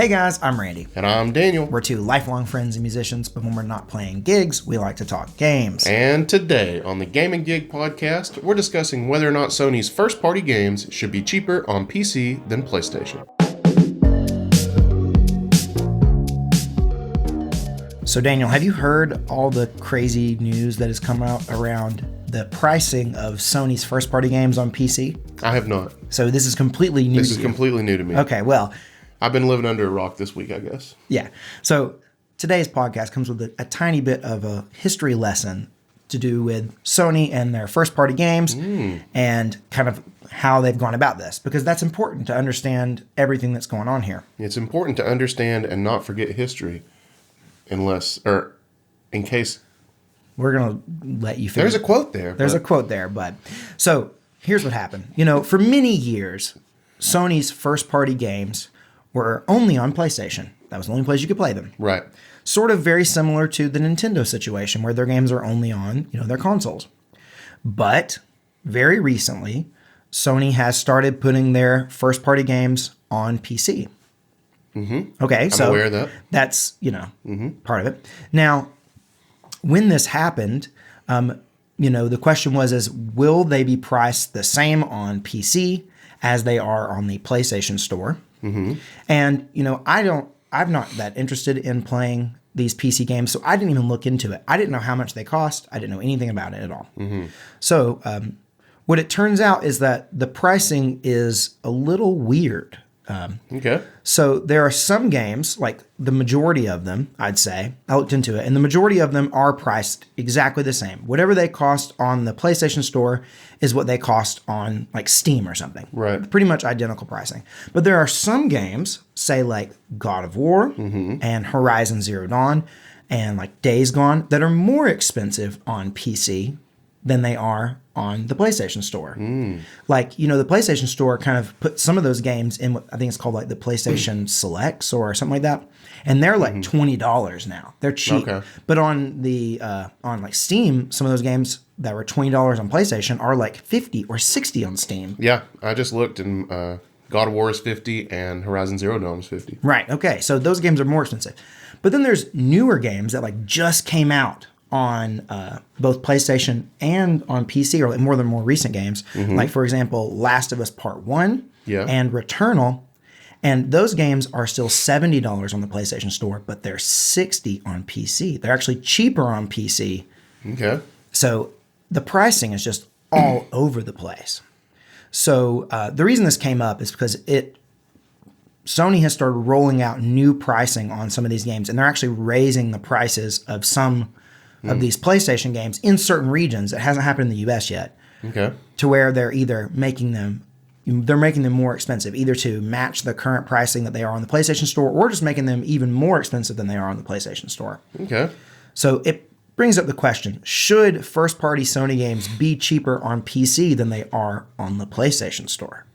Hey guys, I'm Randy. And I'm Daniel. We're two lifelong friends and musicians, but when we're not playing gigs, we like to talk games. And today on the GamerGeek podcast, we're discussing whether or not Sony's first-party games should be cheaper on PC than PlayStation. So Daniel, have you heard all the crazy news that has come out around the pricing of Sony's first-party games on PC? I have not. So this is completely new to you. This is completely new to me. Okay, well... I've been living under a rock this week, I guess. Yeah. So today's podcast comes with a tiny bit of a history lesson to do with Sony and their first-party games and kind of how they've gone about this, because that's important to understand everything that's going on here. It's important to understand and not forget history in case... We're going to let you figure. There's a quote there. There's a quote there, but... So here's what happened. You know, for many years, Sony's first-party games were only on PlayStation. That was the only place you could play them. Right. Sort of very similar to the Nintendo situation where their games are only on, their consoles. But very recently, Sony has started putting their first-party games on PC. Mm-hmm. Okay, I'm aware of that. That's, part of it. Now, when this happened, the question was, will they be priced the same on PC as they are on the PlayStation Store? Mm-hmm. And, I'm not that interested in playing these PC games, so I didn't even look into it. I didn't know how much they cost. I didn't know anything about it at all. Mm-hmm. So what it turns out is that the pricing is a little weird. Okay. So there are some games, like the majority of them, I'd say, I looked into it, and the majority of them are priced exactly the same. Whatever they cost on the PlayStation Store is what they cost on like Steam or something. Right. Pretty much identical pricing. But there are some games, say like God of War and Horizon Zero Dawn and like Days Gone, that are more expensive on PC than they are on the PlayStation Store. Like, the PlayStation Store kind of put some of those games in what I think it's called like the PlayStation Selects or something like that. And they're like $20 now. They're cheap. Okay. But on the on like Steam, some of those games that were $20 on PlayStation are like $50 or $60 on Steam. Yeah, I just looked and God of War is $50 and Horizon Zero Dawn is $50. Right, okay. So those games are more expensive. But then there's newer games that like just came out on both PlayStation and on PC, or like more recent games. Mm-hmm. Like, for example, Last of Us Part 1 and Returnal. And those games are still $70 on the PlayStation Store, but they're $60 on PC. They're actually cheaper on PC. Okay. So the pricing is just all over the place. So the reason this came up is because Sony has started rolling out new pricing on some of these games, and they're actually raising the prices of some of these PlayStation games in certain regions. It hasn't happened in the US yet. Okay. To where they're either making them more expensive, either to match the current pricing that they are on the PlayStation Store, or just making them even more expensive than they are on the PlayStation Store. Okay. So it brings up the question, should first-party Sony games be cheaper on PC than they are on the PlayStation Store?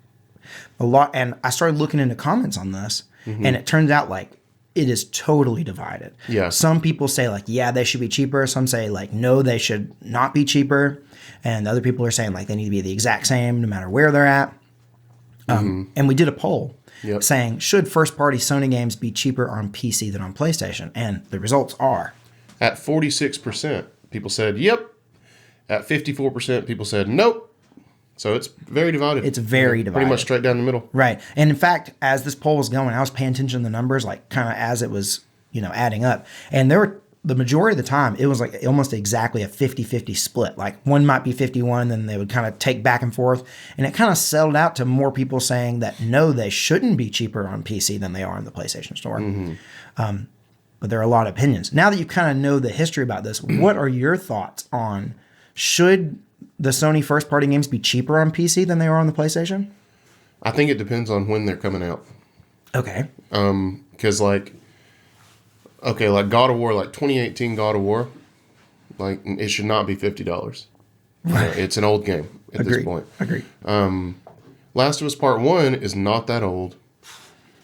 And I started looking into comments on this, and it turns out like it is totally divided. Yeah. Some people say like, yeah, they should be cheaper. Some say like, no, they should not be cheaper. And other people are saying like they need to be the exact same no matter where they're at. And we did a poll saying, should first-party Sony games be cheaper on PC than on PlayStation? And the results are... At 46%, people said, yep. At 54%, people said, nope. So it's very divided. It's very divided. Pretty much straight down the middle. Right. And in fact, as this poll was going, I was paying attention to the numbers, like kind of as it was, adding up. And the majority of the time, it was like almost exactly a 50-50 split. Like one might be 51, then they would kind of take back and forth. And it kind of settled out to more people saying that no, they shouldn't be cheaper on PC than they are on the PlayStation Store. Mm-hmm. But there are a lot of opinions. Now that you kind of know the history about this, what are your thoughts on should the Sony first-party games be cheaper on PC than they are on the PlayStation? I think it depends on when they're coming out. Okay. Because like God of War, like 2018 God of War, like it should not be $50. Right. It's an old game at this point. Agreed. Last of Us Part 1 is not that old.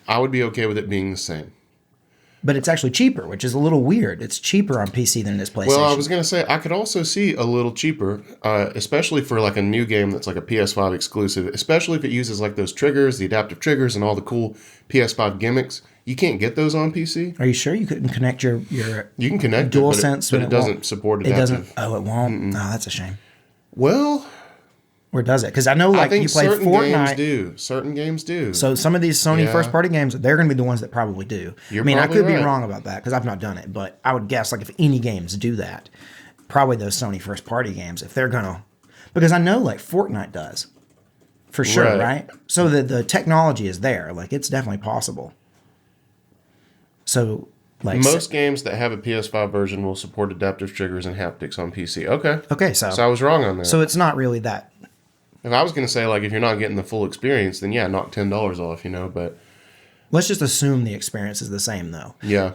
I would be okay with it being the same. but it's actually cheaper, which is a little weird. It's cheaper on PC than it is PlayStation. Well, I was going to say, I could also see a little cheaper, especially for like a new game that's like a PS5 exclusive, especially if it uses like those triggers, the adaptive triggers, and all the cool PS5 gimmicks. You can't get those on PC. Are you sure you couldn't connect your You can connect DualSense, but it doesn't support adaptive. It doesn't. Oh, it won't. Mm-mm. Oh, that's a shame. Well, where does it? Because I know, like, you play certain Fortnite. Games do. Certain games do. So some of these Sony first-party games, they're going to be the ones that probably do. I could be wrong about that because I've not done it, but I would guess, like, if any games do that, probably those Sony first-party games, if they're going to, because I know, like, Fortnite does, for sure, right? So the technology is there. Like, it's definitely possible. So, like, most games that have a PS5 version will support adaptive triggers and haptics on PC. Okay, so I was wrong on that. So it's not really that. If I was going to say, like, if you're not getting the full experience, then yeah, knock $10 off, but... Let's just assume the experience is the same, though. Yeah.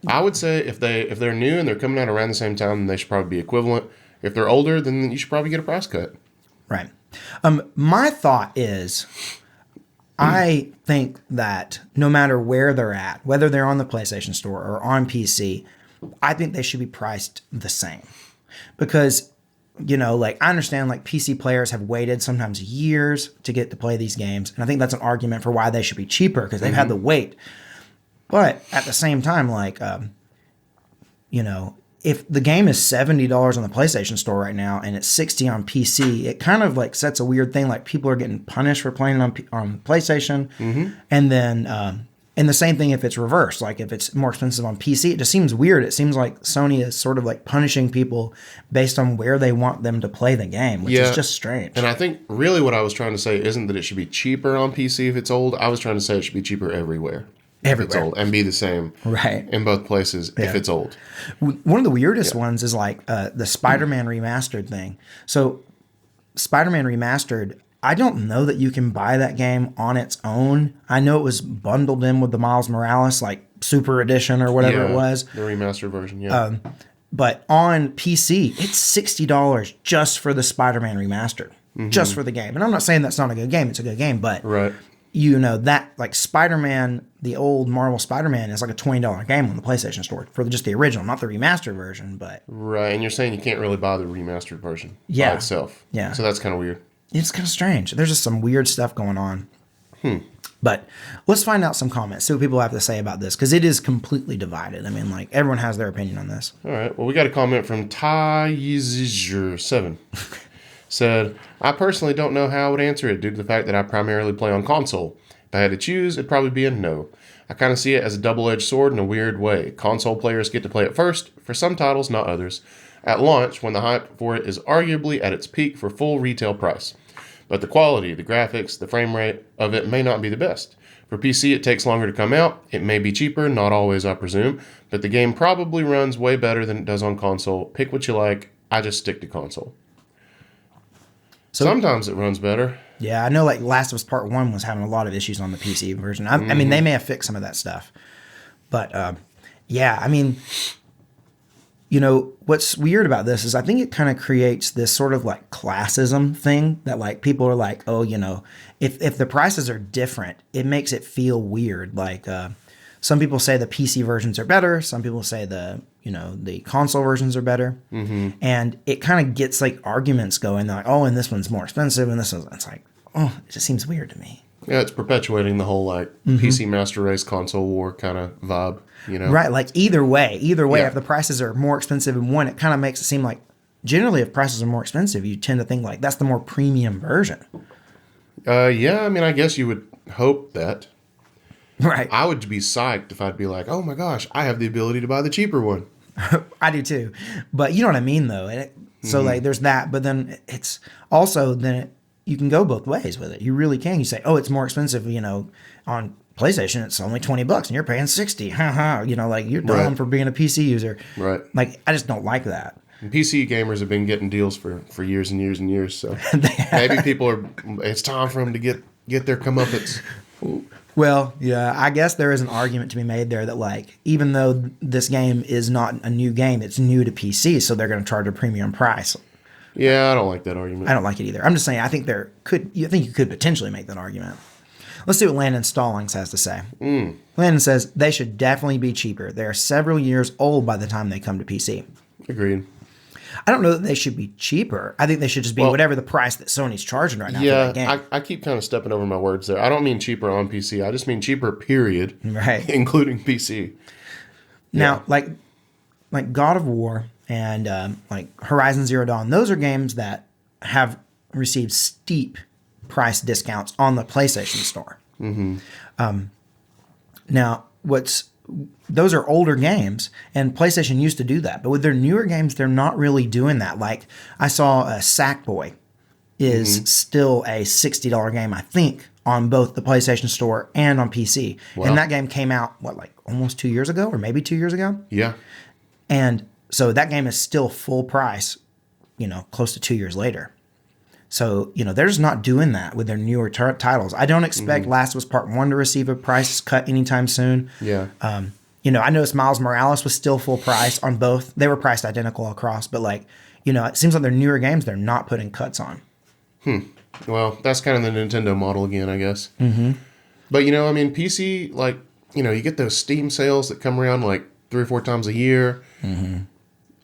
I would say if they're new and they're coming out around the same time, then they should probably be equivalent. If they're older, then you should probably get a price cut. Right. My thought is, I think that no matter where they're at, whether they're on the PlayStation Store or on PC, I think they should be priced the same. Because... like, I understand, like, PC players have waited sometimes years to get to play these games. And I think that's an argument for why they should be cheaper because they've had to wait. But at the same time, like, if the game is $70 on the PlayStation Store right now and it's $60 on PC, it kind of, like, sets a weird thing. Like, people are getting punished for playing on PlayStation. Mm-hmm. And then... and the same thing if it's reversed. Like, if it's more expensive on PC, it just seems weird. It seems like Sony is sort of like punishing people based on where they want them to play the game, which is just strange. And I think really what I was trying to say isn't that it should be cheaper on PC if it's old. I was trying to say it should be cheaper everywhere. If it's old, and be the same in both places if it's old. One of the weirdest ones is like the Spider-Man Remastered thing. So Spider-Man Remastered... I don't know that you can buy that game on its own. I know it was bundled in with the Miles Morales, like, Super Edition or whatever it was. The remastered version, but on PC, it's $60 just for the Spider-Man Remastered. Just for the game. And I'm not saying that's not a good game. It's a good game, but... Right. That, like, Spider-Man, the old Marvel Spider-Man is like a $20 game on the PlayStation Store for just the original, not the remastered version, but... Right, and you're saying you can't really buy the remastered version by itself. Yeah. So that's kind of weird. It's kind of strange. There's just some weird stuff going on. But let's find out some comments, see what people have to say about this, because it is completely divided. I mean, like, everyone has their opinion on this. All right. Well, we got a comment from Tyzer7. Said, I personally don't know how I would answer it due to the fact that I primarily play on console. If I had to choose, it'd probably be a no. I kind of see it as a double-edged sword in a weird way. Console players get to play it first, for some titles, not others, at launch when the hype for it is arguably at its peak for full retail price. But the quality, the graphics, the frame rate of it may not be the best. For PC, it takes longer to come out. It may be cheaper, not always, I presume, but the game probably runs way better than it does on console. Pick what you like. I just stick to console. So, sometimes it runs better. Yeah, I know, like, Last of Us Part 1 was having a lot of issues on the PC version. I mean, they may have fixed some of that stuff. But, yeah, I mean... what's weird about this is I think it kind of creates this sort of like classism thing that like people are like, oh, if the prices are different, it makes it feel weird. Like some people say the PC versions are better. Some people say the console versions are better. Mm-hmm. And it kind of gets like arguments going. They're like, oh, and this one's more expensive. And this one's, it's like, oh, it just seems weird to me. Yeah, it's perpetuating the whole like PC master race console war kind of vibe. Right, like either way, if the prices are more expensive in one, it kind of makes it seem like generally if prices are more expensive, you tend to think like that's the more premium version. Yeah, I mean, I guess you would hope that. Right. I would be psyched if I'd be like, oh my gosh, I have the ability to buy the cheaper one. I do too. But you know what I mean though. So like there's that, but then it's also you can go both ways with it. You really can. You say, oh, it's more expensive, on PlayStation, it's only $20 and you're paying $60. Like you're dumb for being a PC user. Right. Like, I just don't like that. And PC gamers have been getting deals for years and years and years. So maybe it's time for them to get their comeuppance. Well, yeah, I guess there is an argument to be made there that like, even though this game is not a new game, it's new to PC. So they're going to charge a premium price. Yeah, I don't like that argument. I don't like it either. I'm just saying, I think you could potentially make that argument. Let's see what Landon Stallings has to say. Landon says they should definitely be cheaper. They are several years old by the time they come to PC. Agreed. I don't know that they should be cheaper. I think they should just be whatever the price that Sony's charging right now for that game. I keep kind of stepping over my words there. I don't mean cheaper on PC. I just mean cheaper, period. Right. Including PC. Now, like God of War and like Horizon Zero Dawn, those are games that have received steep price discounts on the PlayStation Store. Now, those are older games, and PlayStation used to do that. But with their newer games, they're not really doing that. Like, I saw Sackboy is still a $60 game, I think, on both the PlayStation Store and on PC. Wow. And that game came out, like almost 2 years ago, or maybe 2 years ago? Yeah. And so that game is still full price, close to 2 years later. So, they're just not doing that with their newer titles. I don't expect Last of Us Part 1 to receive a price cut anytime soon. Yeah. I noticed Miles Morales was still full price on both. They were priced identical across, but it seems like their newer games, they're not putting cuts on. Well, that's kind of the Nintendo model again, I guess. But, PC, you get those Steam sales that come around 3 or 4 times a year.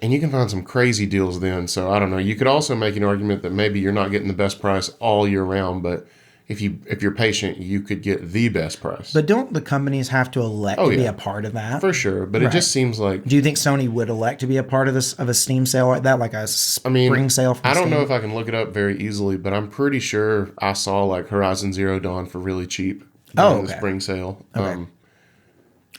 And you can find some crazy deals then. So I don't know. You could also make an argument that maybe you're not getting the best price all year round, but if you're patient, you could get the best price. But don't the companies have to elect to be a part of that? For sure. But it just seems like... Do you think Sony would elect to be a part of a Steam sale like that, like a spring sale from I don't Steam? know if I can look it up very easily, but I'm pretty sure I saw Horizon Zero Dawn for really cheap during the spring sale. Okay.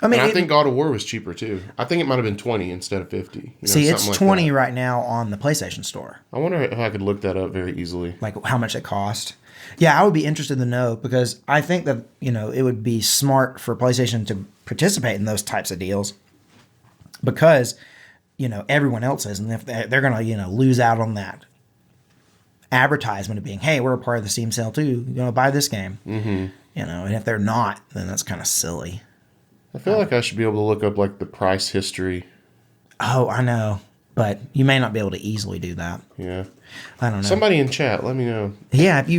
I think God of War was cheaper too. I think it might have been 20 instead of 50. It's 20 right now on the PlayStation Store. I wonder if I could look that up very easily. Like how much it cost. Yeah, I would be interested to know because I think that, it would be smart for PlayStation to participate in those types of deals because, everyone else is. And if they're going to, lose out on that advertisement of being, hey, we're a part of the Steam sale too. Buy this game. And if they're not, then that's kind of silly. I feel like I should be able to look up the price history. Oh, I know. But you may not be able to easily do that. Yeah. I don't know. Somebody in chat, let me know. Yeah, if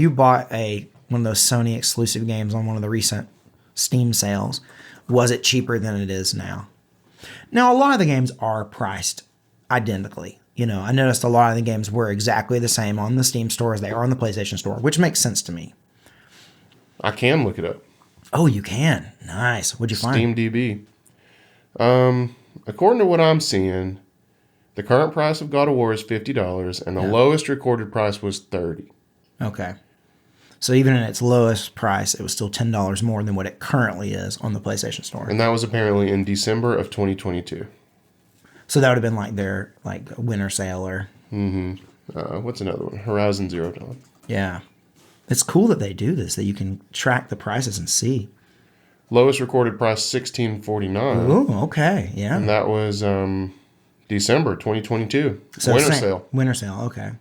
you bought one of those Sony exclusive games on one of the recent Steam sales, was it cheaper than it is now? Now, a lot of the games are priced identically. I noticed a lot of the games were exactly the same on the Steam store as they are on the PlayStation store, which makes sense to me. I can look it up. Oh, you can. Nice. What'd you find? SteamDB. According to what I'm seeing, the current price of God of War is $50, and the lowest recorded price was $30. Okay. So even in its lowest price, it was still $10 more than what it currently is on the PlayStation Store. And that was apparently in December of 2022. So that would have been their winter sale or... What's another one? Horizon Zero Dawn. Yeah. It's cool that they do this, that you can track the prices and see. Lowest recorded price, $16.49. Oh, okay. Yeah. And that was December 2022. So Winter sale. Winter sale, okay.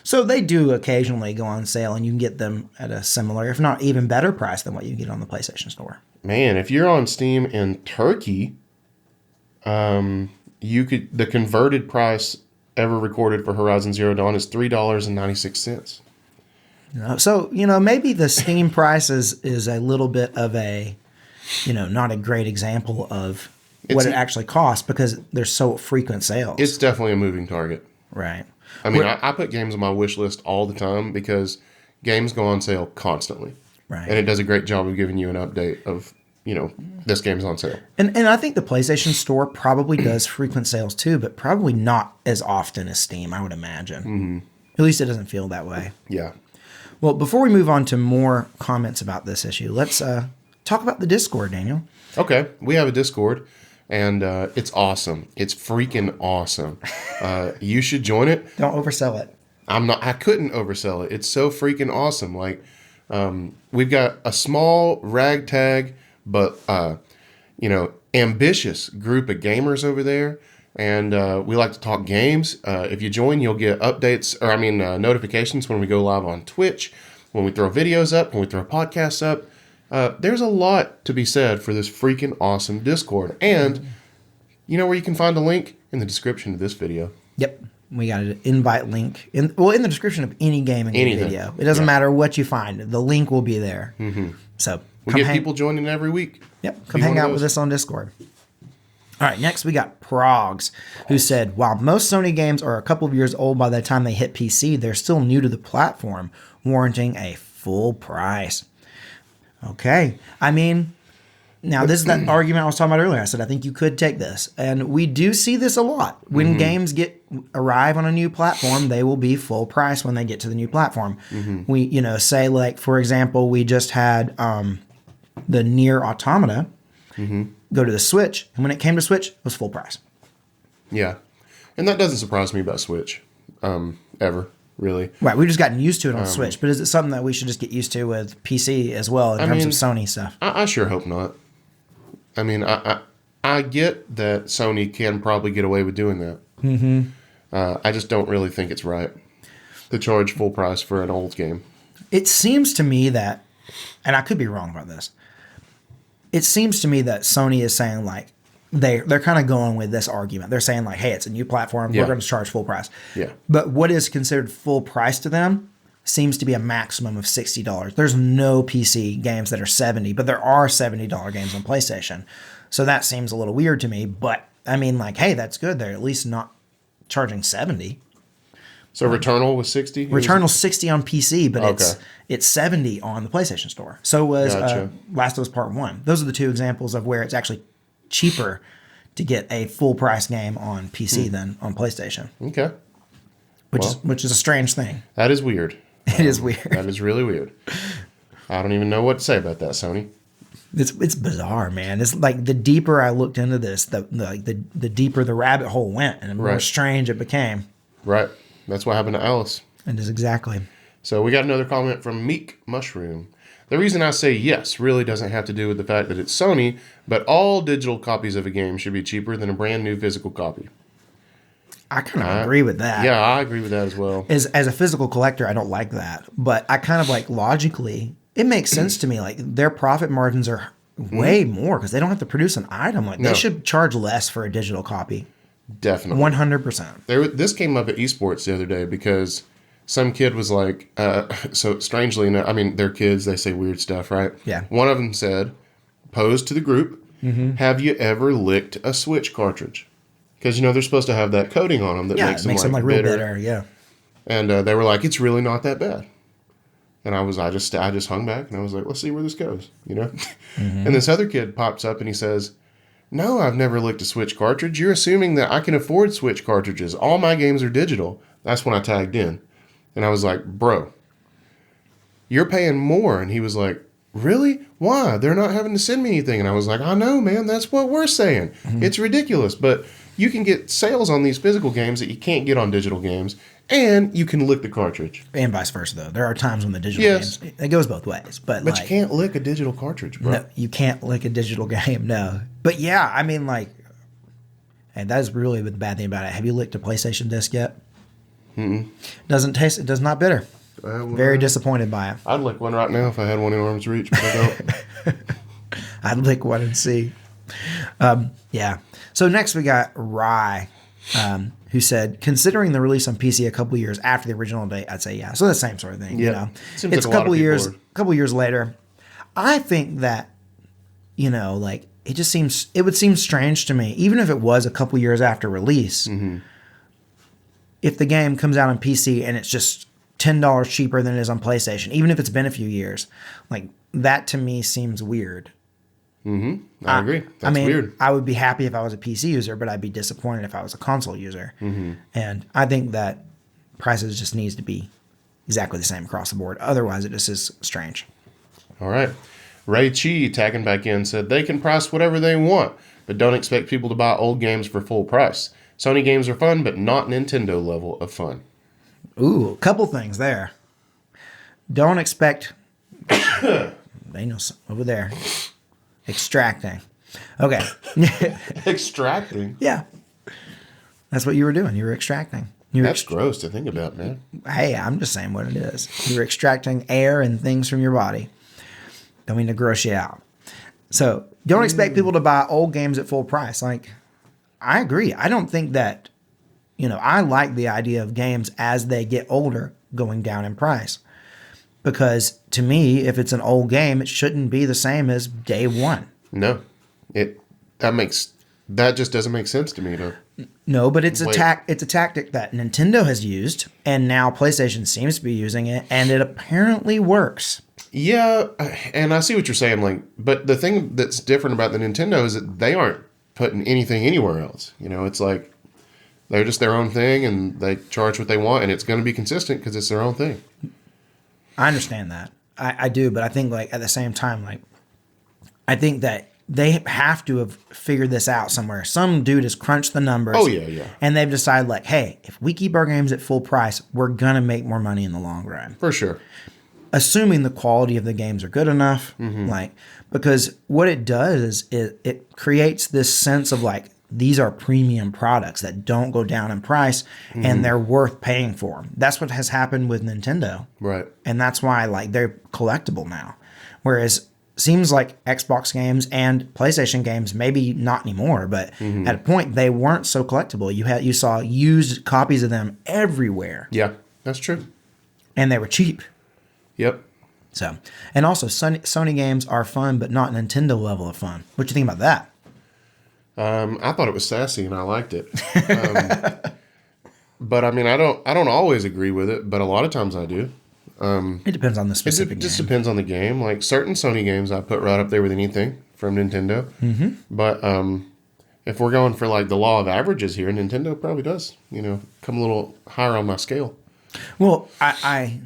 So they do occasionally go on sale, and you can get them at a similar, if not even better price than what you get on the PlayStation Store. Man, if you're on Steam in Turkey, the converted price ever recorded for Horizon Zero Dawn is $3.96. So, maybe the Steam price is a little bit of a, not a great example of what it actually costs because there's so frequent sales. It's definitely a moving target. Right. I mean, I put games on my wish list all the time because games go on sale constantly. Right. And it does a great job of giving you an update of, this game's on sale. And I think the PlayStation Store probably does frequent sales too, but probably not as often as Steam, I would imagine. At least it doesn't feel that way. Yeah. Well, before we move on to more comments about this issue, let's talk about the Discord, Daniel. Okay. We have a Discord, and it's awesome. It's freaking awesome. You should join it. Don't oversell it. I couldn't oversell it. It's so freaking awesome. We've got a small ragtag, but, ambitious group of gamers over there. And we like to talk games. If you join, you'll get notifications when we go live on Twitch, when we throw videos up, when we throw podcasts up. There's a lot to be said for this freaking awesome Discord. And you know where you can find a link? In the description of this video. Yep. We got an invite link in the description of any gaming video. It doesn't matter what you find. The link will be there. Mm-hmm. So we get people joining every week. Yep. Come hang out with us on Discord. All right. Next, we got Progs, who said, while most Sony games are a couple of years old by the time they hit PC, they're still new to the platform, warranting a full price. Okay. I mean, now this is that argument I was talking about earlier. I said, I think you could take this. And we do see this a lot. When games arrive on a new platform, they will be full price when they get to the new platform. We, say like, for example, we just had the Nier Automata go to the Switch. And when it came to Switch, it was full price. Yeah. And that doesn't surprise me about Switch ever. Really. Right, we've just gotten used to it on Switch, but is it something that we should just get used to with PC as well in terms of Sony stuff? I sure hope not. I mean, I get that Sony can probably get away with doing that. Mm-hmm. I just don't really think it's right to charge full price for an old game. It seems to me that, and I could be wrong about this, it seems to me that Sony is saying like, they're kind of going with this argument. They're saying like, hey, it's a new platform. We're going to charge full price. Yeah. But what is considered full price to them seems to be a maximum of $60. There's no PC games that are $70, but there are $70 games on PlayStation. So that seems a little weird to me. But I mean, like, hey, that's good. They're at least not charging $70. So Returnal was $60? Returnal's $60 on PC, but it's $70 on the PlayStation Store. So was Last of Us Part 1. Those are the two examples of where it's actually cheaper to get a full price game on PC than on PlayStation. Okay. Which is a strange thing. That is weird. It is weird. That is really weird. I don't even know what to say about that, Sony. It's bizarre, man. It's like the deeper I looked into this, the deeper the rabbit hole went, and the more strange it became. Right. That's what happened to Alice. It is exactly. So we got another comment from Meek Mushroom. The reason I say yes really doesn't have to do with the fact that it's Sony, but all digital copies of a game should be cheaper than a brand new physical copy. I kind of agree with that. Yeah, I agree with that as well. As a physical collector, I don't like that. But I kind of like logically, it makes sense to me. Like their profit margins are way more because they don't have to produce an item. Like they should charge less for a digital copy. Definitely. 100%. This came up at esports the other day because some kid was like, so strangely enough, I mean, they're kids, they say weird stuff, right? Yeah. One of them said, posed to the group, have you ever licked a Switch cartridge? Because, they're supposed to have that coating on them that makes them like real bitter. Yeah. And they were like, it's really not that bad. And I just hung back and I was like, let's see where this goes, And this other kid pops up and he says, no, I've never licked a Switch cartridge. You're assuming that I can afford Switch cartridges. All my games are digital. That's when I tagged in. And I was like, bro, you're paying more. And he was like, really? Why? They're not having to send me anything. And I was like, I know, man. That's what we're saying. It's ridiculous. But you can get sales on these physical games that you can't get on digital games. And you can lick the cartridge. And vice versa, though. There are times when the digital games, it goes both ways. But you can't lick a digital cartridge, bro. No, you can't lick a digital game, no. But yeah, I mean, like, and that is really the bad thing about it. Have you licked a PlayStation disc yet? Doesn't taste, it does not bitter. Very disappointed by it. I'd lick one right now if I had one in arm's reach, but I don't. I'd lick one and see. Yeah. So next we got Rye, who said, considering the release on PC a couple years after the original date, I'd say yeah. So the same sort of thing. It's like a couple years later. I think that, like it would seem strange to me, even if it was a couple years after release. If the game comes out on PC and it's just $10 cheaper than it is on PlayStation, even if it's been a few years, like that to me seems weird. I agree. That's weird. I would be happy if I was a PC user, but I'd be disappointed if I was a console user. And I think that prices just needs to be exactly the same across the board. Otherwise, it just is strange. All right. Ray Chi tagging back in said they can price whatever they want, but don't expect people to buy old games for full price. Sony games are fun, but not Nintendo level of fun. Ooh, a couple things there. Don't expect... They know over there. Extracting. Okay. Extracting? Yeah. That's what you were doing. You were extracting. That's gross to think about, man. Hey, I'm just saying what it is. You're extracting air and things from your body. Don't mean to gross you out. So don't expect people to buy old games at full price. Like, I agree. I don't think that I like the idea of games as they get older going down in price. Because to me, if it's an old game, it shouldn't be the same as day one. No, that just doesn't make sense to me. No, but it's a tactic that Nintendo has used, and now PlayStation seems to be using it, and it apparently works. Yeah, and I see what you're saying. But the thing that's different about the Nintendo is that they aren't putting anything anywhere else. It's like they're just their own thing, and they charge what they want, and it's going to be consistent because it's their own thing. I understand that. I do, but I think at the same time, I think that they have to have figured this out somewhere. Some dude has crunched the numbers. Oh, yeah. And they've decided hey, if we keep our games at full price, we're going to make more money in the long run. For sure. Assuming the quality of the games are good enough. Because what it does is it creates this sense of these are premium products that don't go down in price and they're worth paying for. That's what has happened with Nintendo. Right. And that's why they're collectible now. Whereas seems like Xbox games and PlayStation games, maybe not anymore, but at a point they weren't so collectible. You saw used copies of them everywhere. Yeah, that's true. And they were cheap. Yep. So, and also Sony games are fun, but not Nintendo level of fun. What do you think about that? I thought it was sassy and I liked it. But I don't always agree with it, but a lot of times I do. It depends on the specific game. It just depends on the game. Certain Sony games I put right up there with anything from Nintendo. But if we're going for the law of averages here, Nintendo probably does, come a little higher on my scale. Well, I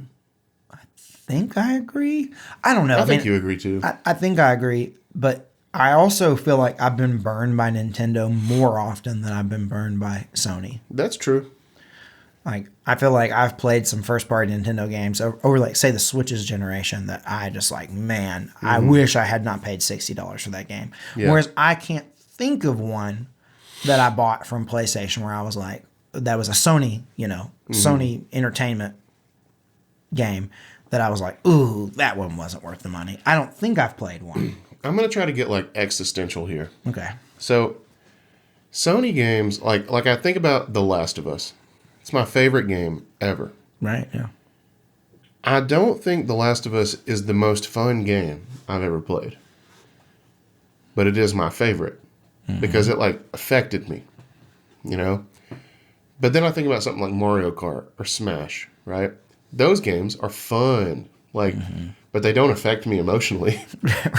think I agree. I don't know. I think you agree too. I think I agree, but I also feel like I've been burned by Nintendo more often than I've been burned by Sony. That's true. I feel like I've played some first-party Nintendo games over say, the Switch's generation that I just man, I wish I had not paid $60 for that game. Yeah. Whereas I can't think of one that I bought from PlayStation where I was that was a Sony, Sony Entertainment game that I was ooh, that one wasn't worth the money. I don't think I've played one. I'm going to try to get existential here. Okay. So Sony games, I think about The Last of Us. It's my favorite game ever. Right, yeah. I don't think The Last of Us is the most fun game I've ever played. But it is my favorite because it affected me, But then I think about something like Mario Kart or Smash, right? Those games are fun, but they don't affect me emotionally.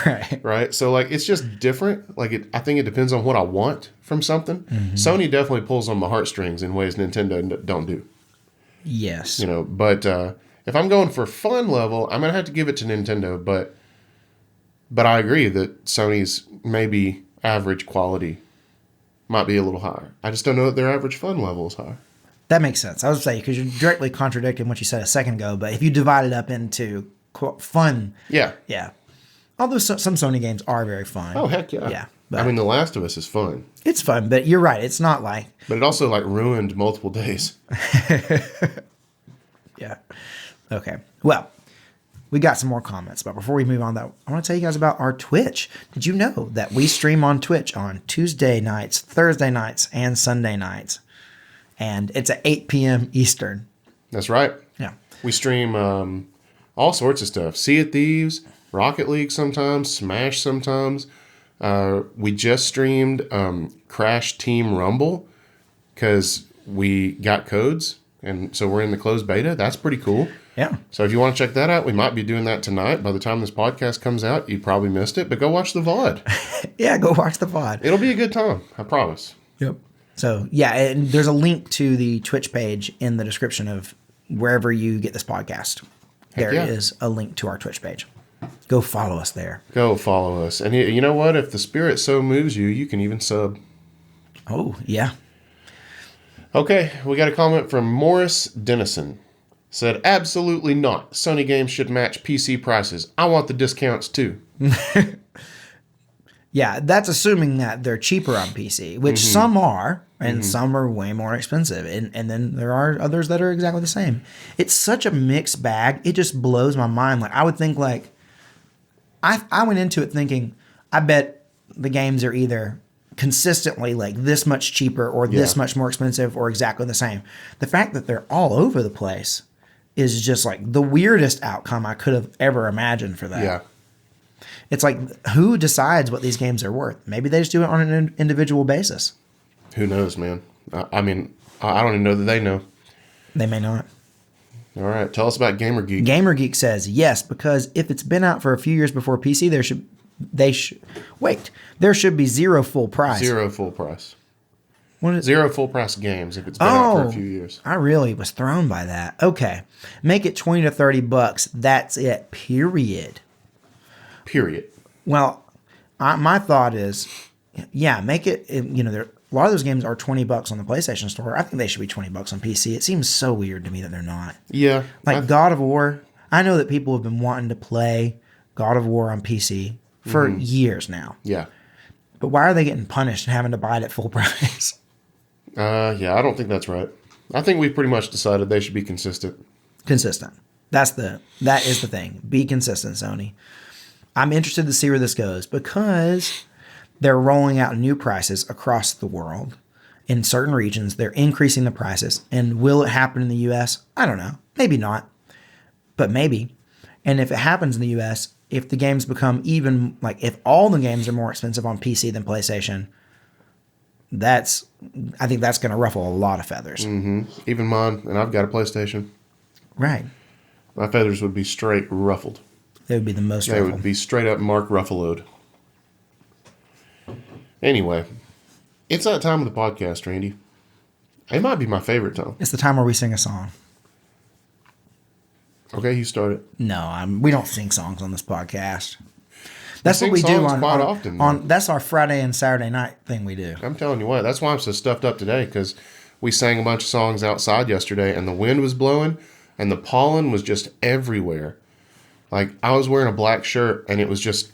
Right. Right? So, it's just different. I think it depends on what I want from something. Sony definitely pulls on my heartstrings in ways Nintendo don't do. Yes. But if I'm going for fun level, I'm going to have to give it to Nintendo. But I agree that Sony's maybe average quality might be a little higher. I just don't know that their average fun level is higher. That makes sense. I was saying, because you're directly contradicting what you said a second ago, but if you divide it up into fun. Yeah. Yeah. Although some Sony games are very fun. Oh, heck yeah. Yeah. The Last of Us is fun. It's fun, but you're right. It's not But it also ruined multiple days. Yeah. Okay. Well, we got some more comments, but before we move on, though, I want to tell you guys about our Twitch. Did you know that we stream on Twitch on Tuesday nights, Thursday nights, and Sunday nights? And it's at 8 p.m. Eastern. That's right. Yeah. We stream all sorts of stuff. Sea of Thieves, Rocket League sometimes, Smash sometimes. We just streamed Crash Team Rumble because we got codes, and so we're in the closed beta. That's pretty cool. Yeah. So if you want to check that out, we might be doing that tonight. By the time this podcast comes out, you probably missed it, but go watch the VOD. Yeah, go watch the VOD. It'll be a good time, I promise. Yep. So, yeah, and there's a link to the Twitch page in the description of wherever you get this podcast. There is a link to our Twitch page. Go follow us there. Go follow us. And you know what? If the spirit so moves you, you can even sub. Oh, yeah. Okay, we got a comment from Morris Dennison. Said, absolutely not. Sony games should match PC prices. I want the discounts too. Yeah, that's assuming that they're cheaper on PC, which some are, and some are way more expensive. And then there are others that are exactly the same. It's such a mixed bag. It just blows my mind. I would think I went into it thinking, I bet the games are either consistently like this much cheaper or this much more expensive or exactly the same. The fact that they're all over the place is just like the weirdest outcome I could have ever imagined for that. Yeah. It's like, who decides what these games are worth? Maybe they just do it on an individual basis. Who knows, man? I mean, I don't even know that they know. They may not. All right, tell us about GamerGeek. GamerGeek says yes, because if it's been out for a few years before PC, there should be zero full price. Zero full price. What is Zero full price games if it's been out for a few years. I really was thrown by that. Okay, make it $20 to $30. That's it. Period. Well, my thought is, yeah, make it. You know, a lot of those games are $20 on the PlayStation Store. I think they should be $20 on PC. It seems so weird to me that they're not. Yeah, like God of War. I know that people have been wanting to play God of War on PC for years now. Yeah. But why are they getting punished and having to buy it at full price? Yeah, I don't think that's right. I think we've pretty much decided they should be consistent. Consistent. That is the thing. Be consistent, Sony. I'm interested to see where this goes because they're rolling out new prices across the world. In certain regions, they're increasing the prices. And will it happen in the US? I don't know. Maybe not. But maybe. And if it happens in the US, if the games become even, like, if all the games are more expensive on PC than PlayStation, I think that's going to ruffle a lot of feathers. Mm-hmm. Even mine, and I've got a PlayStation. Right. My feathers would be straight ruffled. They would be the most ruffled. ruffled. They would be straight up Mark Ruffaloed. Anyway, it's that time of the podcast, Randy. It might be my favorite time. It's the time where we sing a song. Okay, you start it. No, we don't sing songs on this podcast. That's what we do quite often. That's our Friday and Saturday night thing we do. I'm telling you what, that's why I'm so stuffed up today, because we sang a bunch of songs outside yesterday, and the wind was blowing, and the pollen was just everywhere. Like, I was wearing a black shirt, and it was just,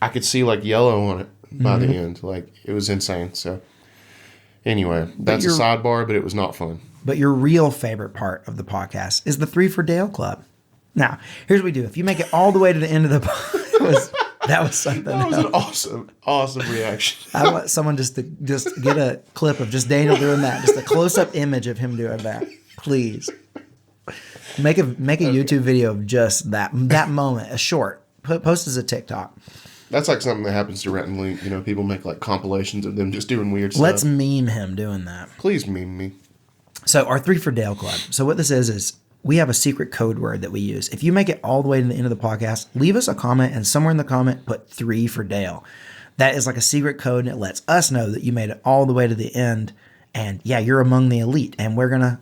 I could see, like, yellow on it by the end. Like, it was insane. So, anyway, that's a sidebar, but it was not fun. But your real favorite part of the podcast is the 3 for Dale Club. Now, here's what we do. If you make it all the way to the end of the podcast, that was something. That was an awesome reaction. I want someone just to get a clip of just Daniel doing that. Just a close-up image of him doing that. Please. Make a YouTube video of just that moment, a short. Post as a TikTok. That's like something that happens to Rhett and Link. You know, people make like compilations of them just doing weird stuff. Let's meme him doing that. Please meme me. So our 3 for Dale Club. So what this is we have a secret code word that we use. If you make it all the way to the end of the podcast, leave us a comment and somewhere in the comment put 3 for Dale. That is like a secret code and it lets us know that you made it all the way to the end. And yeah, you're among the elite. And we're going to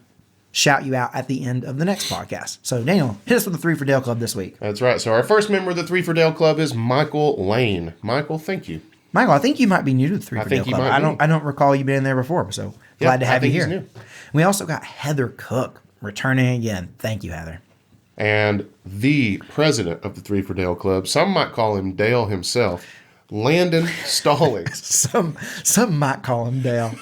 shout you out at the end of the next podcast. So Daniel, hit us with the 3 for Dale Club this week. That's right. So our first member of the 3 for Dale Club is Michael Lane. Michael, thank you. Michael, I think you might be new to the 3 for Dale Club. I don't recall you being there before, so glad to have you here. He's new. We also got Heather Cook returning again. Thank you, Heather. And the president of the 3 for Dale Club, some might call him Dale himself, Landon Stallings. some might call him Dale.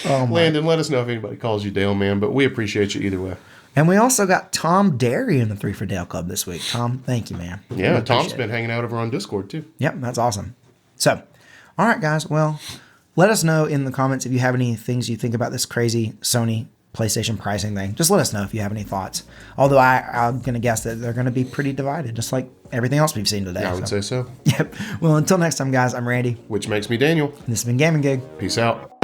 Landon, let us know if anybody calls you Dale, man, but we appreciate you either way. And we also got Tom Derry in the 3 for Dale Club this week. Tom, thank you, man. Yeah, Tom's been hanging out over on Discord, too. Yep, that's awesome. So, all right, guys. Well, let us know in the comments if you have any things you think about this crazy Sony PlayStation pricing thing. Just let us know if you have any thoughts. Although I'm going to guess that they're going to be pretty divided, just like everything else we've seen today. Yeah, I would say so. Yep. Well, until next time, guys, I'm Randy. Which makes me Daniel. And this has been GamerGeek. Peace out.